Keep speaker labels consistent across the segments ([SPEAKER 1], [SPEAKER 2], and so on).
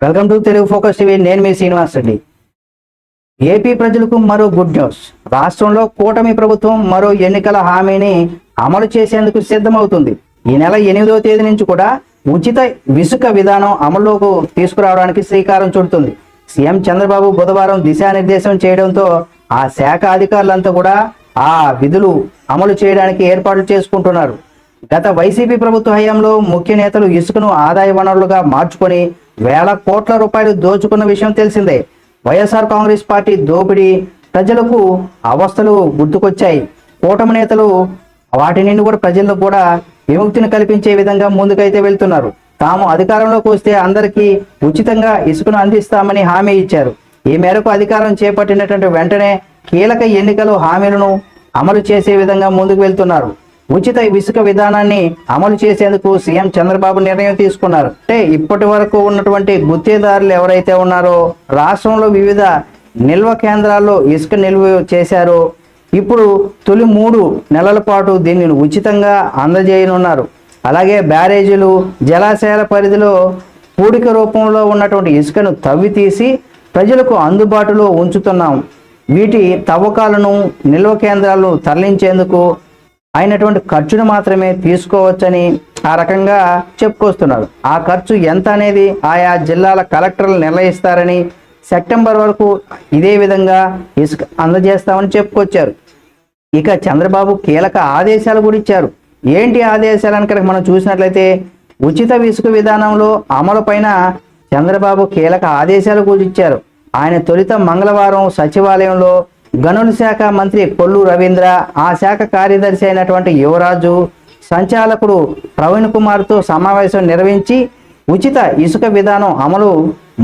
[SPEAKER 1] Welcome to Telugu focus TV. నేను మీ Srinivas Reddy. AP ప్రజలకు మరో గుడ్ న్యూస్. రాష్ట్రంలో కూటమి ప్రభుత్వం మరో ఎన్నికల హామీని అమలు చేసేందుకు సిద్ధమవుతుంది. ఈ నెల 8వ తేదీ నుంచి కూడా ఉచిత ఇసుక విధానం అమల్లోకి తీసుకురావడానికి శ్రీకారం చుడుతుంది. సీఎం చంద్రబాబు బుధవారం దిశానిర్దేశం చేయడంతో ఆ శాఖ అధికారులంతా కూడా ఆ విధులు అమలు చేయడానికి ఏర్పాట్లు చేసుకుంటున్నారు. గత వైసీపీ ప్రభుత్వ హయాంలో ముఖ్య నేతలు ఇసుకను ఆదాయ వనరులుగా మార్చుకొని వేల కోట్ల రూపాయలు దోచుకున్న విషయం తెలిసిందే. వైఎస్ఆర్ కాంగ్రెస్ పార్టీ దోపిడీ ప్రజలకు అవస్థలు గుర్తుకొచ్చాయి. కూటమి నేతలు వాటి నుండి కూడా ప్రజలకు కూడా విముక్తిని కల్పించే విధంగా ముందుకైతే వెళ్తున్నారు. తాము అధికారంలోకి వస్తే అందరికీ ఉచితంగా ఇసుకను అందిస్తామని హామీ ఇచ్చారు. ఈ మేరకు అధికారం చేపట్టినటువంటి వెంటనే కీలక ఎన్నికల హామీలను అమలు చేసే విధంగా ముందుకు వెళ్తున్నారు. ఉచిత ఇసుక విధానాన్ని అమలు చేసేందుకు సీఎం చంద్రబాబు నిర్ణయం తీసుకున్నారు. అంటే ఇప్పటి వరకు ఉన్నటువంటి గుత్తేదారులు ఎవరైతే ఉన్నారో రాష్ట్రంలో వివిధ నిల్వ కేంద్రాల్లో ఇసుక నిల్వ చేశారో ఇప్పుడు తొలి 3 నెలల పాటు దీనిని ఉచితంగా అందజేయనున్నారు. అలాగే బ్యారేజీలు జలాశయాల పరిధిలో పూడిక రూపంలో ఉన్నటువంటి ఇసుకను తవ్వి తీసి ప్రజలకు అందుబాటులో ఉంచుతున్నాం. వీటి తవ్వకాలను నిల్వ కేంద్రాలను తరలించేందుకు అయినటువంటి ఖర్చును మాత్రమే తీసుకోవచ్చని ఆ రకంగా చెప్పుకొస్తున్నారు. ఆ ఖర్చు ఎంత అనేది ఆయా జిల్లాల కలెక్టర్లు నిర్ణయిస్తారని, సెప్టెంబర్ వరకు ఇదే విధంగా ఇసుక అందజేస్తామని చెప్పుకొచ్చారు. ఇక చంద్రబాబు కీలక ఆదేశాలు కూడా ఇచ్చారు. ఏంటి ఆదేశాలను కనుక మనం చూసినట్లయితే ఉచిత ఇసుక విధానంలో అమలు పైన చంద్రబాబు కీలక ఆదేశాలు కూడా ఇచ్చారు. ఆయన తొలుత మంగళవారం సచివాలయంలో గనుల శాఖ మంత్రి కొల్లు రవీంద్ర, ఆ శాఖ కార్యదర్శి అయినటువంటి యువరాజు, సంచాలకుడు ప్రవీణ్ కుమార్తో సమావేశం నిర్వహించి ఉచిత ఇసుక విధానం అమలు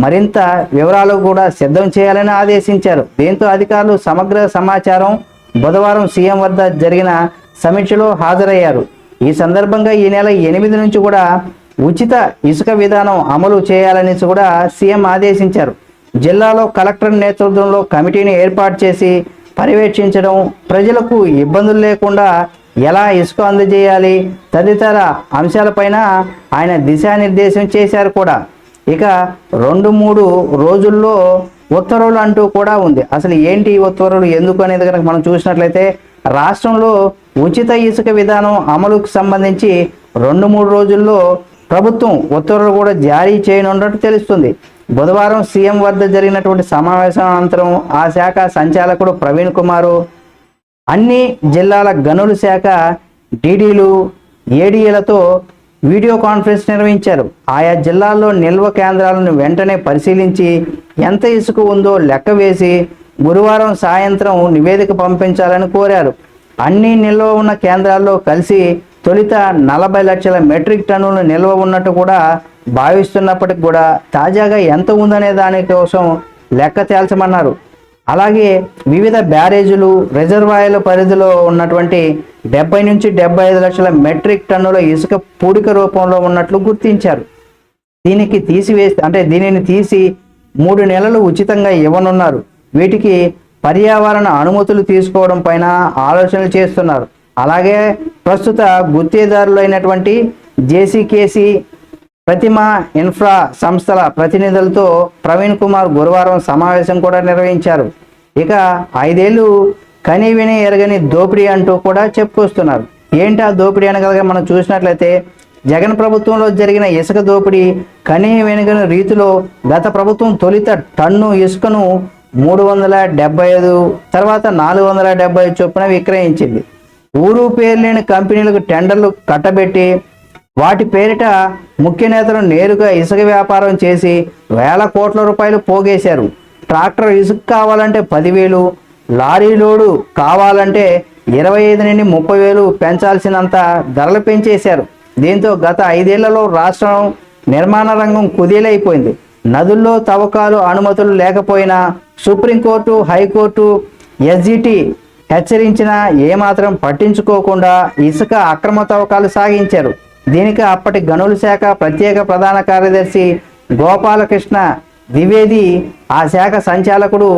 [SPEAKER 1] మరింత వివరాలు కూడా సిద్ధం చేయాలని ఆదేశించారు. దీంతో అధికారులు సమగ్ర సమాచారం బుధవారం సీఎం వద్ద జరిగిన సమీక్షలో హాజరయ్యారు. ఈ సందర్భంగా ఈ నెల 8 నుంచి కూడా ఉచిత ఇసుక విధానం అమలు చేయాలని కూడా సీఎం ఆదేశించారు. జిల్లాలో కలెక్టర్ నేతృత్వంలో కమిటీని ఏర్పాటు చేసి పర్యవేక్షించడం, ప్రజలకు ఇబ్బందులు లేకుండా ఎలా ఇసుక అందజేయాలి తదితర అంశాలపైన ఆయన దిశానిర్దేశం చేశారు కూడా. ఇక 2-3 రోజుల్లో ఉత్తర్వులు అంటూ కూడా ఉంది. అసలు ఏంటి ఉత్తర్వులు, ఎందుకు అనేది కనుక మనం చూసినట్లయితే రాష్ట్రంలో ఉచిత ఇసుక విధానం అమలుకు సంబంధించి 2-3 రోజుల్లో ప్రభుత్వం ఉత్తర్వులు కూడా జారీ చేయనున్నట్టు తెలుస్తుంది. బుధవారం సీఎం వద్ద జరిగినటువంటి సమావేశం అనంతరం ఆ శాఖ సంచాలకుడు ప్రవీణ్ కుమారు అన్ని జిల్లాల గనుల శాఖ డీడీలు, ఏడీలతో వీడియో కాన్ఫరెన్స్ నిర్వహించారు. ఆయా జిల్లాల్లో నిల్వ కేంద్రాలను వెంటనే పరిశీలించి ఎంత ఇసుక ఉందో లెక్క వేసి గురువారం సాయంత్రం నివేదిక పంపించాలని కోరారు. అన్ని నిల్వ ఉన్న కేంద్రాల్లో కలిసి తొలుత 40 లక్షల మెట్రిక్ టన్నులు నిల్వ ఉన్నట్టు కూడా భావిస్తున్నప్పటికి కూడా తాజాగా ఎంత ఉందనే దానికోసం లెక్క తేల్చమన్నారు. అలాగే వివిధ బ్యారేజీలు, రిజర్వాయర్ల పరిధిలో ఉన్నటువంటి 70 నుంచి 75 లక్షల మెట్రిక్ టన్నుల ఇసుక పూడిక రూపంలో ఉన్నట్లు గుర్తించారు. దీనిని తీసి 3 నెలలు ఉచితంగా ఇవ్వనున్నారు. వీటికి పర్యావరణ అనుమతులు తీసుకోవడం పైన ఆలోచనలు చేస్తున్నారు. అలాగే ప్రస్తుత గుత్తేదారులు అయినటువంటి జేసీకేసీ, ప్రతిమ ఇన్ఫ్రా సంస్థల ప్రతినిధులతో ప్రవీణ్ కుమార్ గురువారం సమావేశం కూడా నిర్వహించారు. ఇక 5 ఏళ్ళు కని విని ఎరగని దోపిడీ అంటూ కూడా చెప్పుకొస్తున్నారు. ఏంటి ఆ దోపిడీ అనగలగా మనం చూసినట్లయితే జగన్ ప్రభుత్వంలో జరిగిన ఇసుక దోపిడీ కని వెనుగని రీతిలో గత ప్రభుత్వం తొలిత టన్ను ఇసుకను 375, తర్వాత 470 చొప్పున విక్రయించింది. ఊరు పేరు లేని కంపెనీలకు టెండర్లు కట్టబెట్టి వాటి పేరిట ముఖ్య నేతలు నేరుగా ఇసుక వ్యాపారం చేసి వేల కోట్ల రూపాయలు పోగేశారు. ట్రాక్టర్ ఇసుక కావాలంటే 10,000, లారీ లోడు కావాలంటే 25 నుండి 30,000 పెంచాల్సినంత ధరలు పెంచేశారు. దీంతో గత 5 ఏళ్లలో రాష్ట్రం నిర్మాణ రంగం కుదేలైపోయింది. నదుల్లో తవ్వకాలు అనుమతులు లేకపోయినా సుప్రీంకోర్టు, హైకోర్టు, ఎస్జిటి హెచ్చరించినా ఏమాత్రం పట్టించుకోకుండా ఇసుక అక్రమ తవ్వకాలు సాగించారు. దీనికి అప్పటి గనుల శాఖ ప్రత్యేక ప్రధాన కార్యదర్శి గోపాలకృష్ణ ద్వివేది, ఆ శాఖ సంచాలకుడు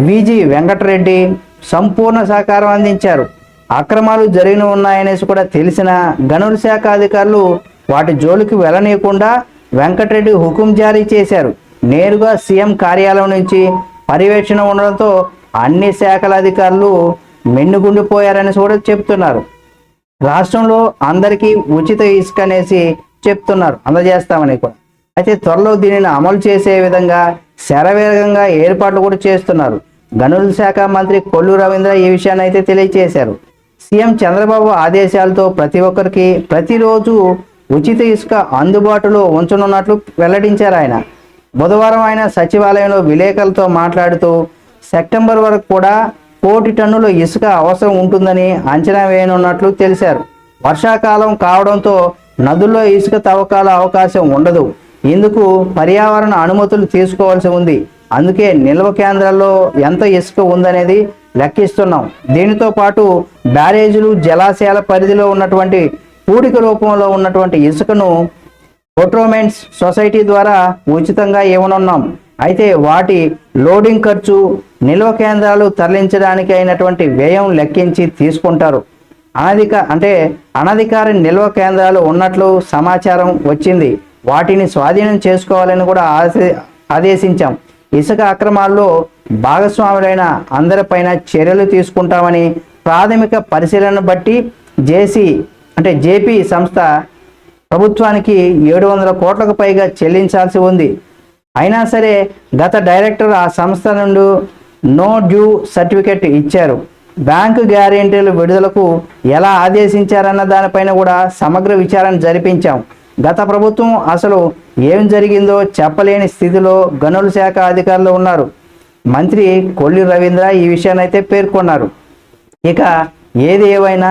[SPEAKER 1] విజి వెంకటరెడ్డి సంపూర్ణ సహకారం అందించారు. అక్రమాలు జరిగి ఉన్నాయనేసి కూడా తెలిసిన గనుల శాఖ అధికారులు వాటి జోలికి వెళ్ళనీయకుండా వెంకటరెడ్డి హుకుం జారీ చేశారు. నేరుగా సీఎం కార్యాలయం నుంచి పర్యవేక్షణ ఉండడంతో అన్ని శాఖల అధికారులు మెండుగుండిపోయారని కూడా చెప్తున్నారు. రాష్ట్రంలో అందరికీ ఉచిత ఇసుక అనేసి చెప్తున్నారు, అందజేస్తామని కూడా. అయితే త్వరలో దీనిని అమలు చేసే విధంగా శరవేగంగా ఏర్పాట్లు కూడా చేస్తున్నారు. గనుల శాఖ మంత్రి కొల్లు రవీంద్ర ఈ విషయాన్ని అయితే తెలియజేశారు. సీఎం చంద్రబాబు ఆదేశాలతో ప్రతి ఒక్కరికి ప్రతిరోజు ఉచిత ఇసుక అందుబాటులో ఉంచనున్నట్లు వెల్లడించారు ఆయన. బుధవారం ఆయన సచివాలయంలో విలేకరులతో మాట్లాడుతూ సెప్టెంబర్ వరకు కూడా 1 కోటి టన్నుల ఇసుక అవసరం ఉంటుందని అంచనా వేయనున్నట్లు తెలిపారు. వర్షాకాలం కావడంతో నదుల్లో ఇసుక తవ్వకాల అవకాశం ఉండదు. ఇందుకు పర్యావరణ అనుమతులు తీసుకోవాల్సి ఉంది. అందుకే నిల్వ కేంద్రాల్లో ఎంత ఇసుక ఉందనేది లెక్కిస్తున్నాం. దీనితో పాటు బ్యారేజీలు, జలాశయాల పరిధిలో ఉన్నటువంటి పూడిక రూపంలో ఉన్నటువంటి ఇసుకను పొట్రోమెంట్స్ సొసైటీ ద్వారా ఉచితంగా ఇవ్వనున్నాం. అయితే వాటి లోడింగ్ ఖర్చు, నిల్వ కేంద్రాలు తరలించడానికి అయినటువంటి వ్యయం లెక్కించి తీసుకుంటారు. అనధికార నిల్వ కేంద్రాలు ఉన్నట్లు సమాచారం వచ్చింది. వాటిని స్వాధీనం చేసుకోవాలని కూడా ఆదేశించాం. ఇసుక అక్రమాల్లో భాగస్వాములైన అందరిపైన చర్యలు తీసుకుంటామని ప్రాథమిక పరిశీలన బట్టి జేపీ సంస్థ ప్రభుత్వానికి 700 కోట్లకు పైగా చెల్లించాల్సి ఉంది. అయినా సరే గత డైరెక్టర్ ఆ సంస్థ నుండి నో డ్యూ సర్టిఫికెట్ ఇచ్చారు. బ్యాంకు గ్యారెంటీల విడుదలకు ఎలా ఆదేశించారన్న దానిపైన కూడా సమగ్ర విచారణ జరిపించాం. గత ప్రభుత్వం అసలు ఏం జరిగిందో చెప్పలేని స్థితిలో గనుల శాఖ అధికారులు ఉన్నారు. మంత్రి కొల్లు రవీంద్ర ఈ విషయాన్ని అయితే పేర్కొన్నారు. ఇక ఏది ఏవైనా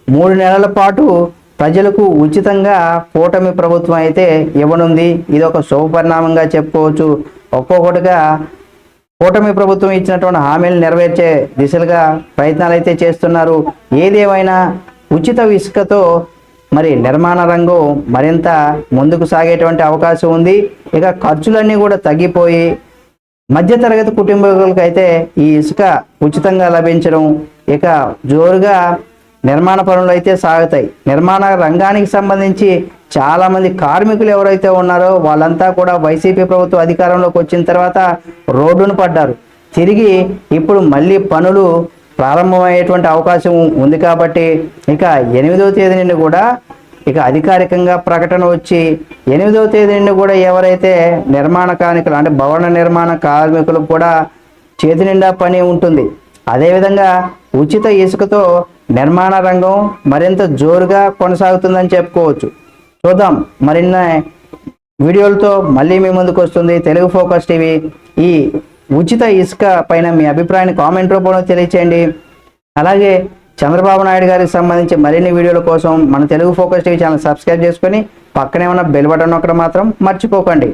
[SPEAKER 1] 3 నెలల పాటు ప్రజలకు ఉచితంగా కూటమి ప్రభుత్వం అయితే ఇవ్వనుంది. ఇది ఒక శుభపరిణామంగా చెప్పుకోవచ్చు. ఒక్కొక్కటిగా కూటమి ప్రభుత్వం ఇచ్చినటువంటి హామీలు నెరవేర్చే దిశలుగా ప్రయత్నాలు అయితే చేస్తున్నారు. ఏదేమైనా ఉచిత ఇసుకతో మరి నిర్మాణ రంగం మరింత ముందుకు సాగేటువంటి అవకాశం ఉంది. ఇక ఖర్చులన్నీ కూడా తగ్గిపోయి మధ్యతరగతి కుటుంబాలకు అయితే ఈ ఇసుక ఉచితంగా లభించడం, ఇక జోరుగా నిర్మాణ పనులు అయితే సాగుతాయి. నిర్మాణ రంగానికి సంబంధించి చాలామంది కార్మికులు ఎవరైతే ఉన్నారో వాళ్ళంతా కూడా వైసీపీ ప్రభుత్వం అధికారంలోకి వచ్చిన తర్వాత రోడ్డును పడ్డారు. తిరిగి ఇప్పుడు మళ్ళీ పనులు ప్రారంభమయ్యేటువంటి అవకాశం ఉంది. కాబట్టి ఇక 8వ తేదీ నుండి కూడా ఇక అధికారికంగా ప్రకటన వచ్చి 8వ తేదీ నుండి కూడా ఎవరైతే నిర్మాణ కార్మికులు అంటే భవన నిర్మాణ కార్మికులకు కూడా చేతి నిండా పని ఉంటుంది. అదేవిధంగా ఉచిత ఇసుకతో నిర్మాణ రంగం మరింత జోరుగా కొనసాగుతుందని చెప్పుకోవచ్చు. చూద్దాం, మరిన్ని వీడియోలతో మళ్ళీ మీ ముందుకు వస్తుంది తెలుగు ఫోకస్ టీవీ. ఈ ఉచిత ఇసుక పైన మీ అభిప్రాయాన్ని కామెంట్ రూపంలో తెలియచేయండి. అలాగే చంద్రబాబు నాయుడు గారికి సంబంధించి మరిన్ని వీడియోల కోసం మన Telugu focus TV channel subscribe చేసుకొని పక్కనే ఉన్న బెల్ బటన్ నొక్కడం మాత్రం మర్చిపోకండి.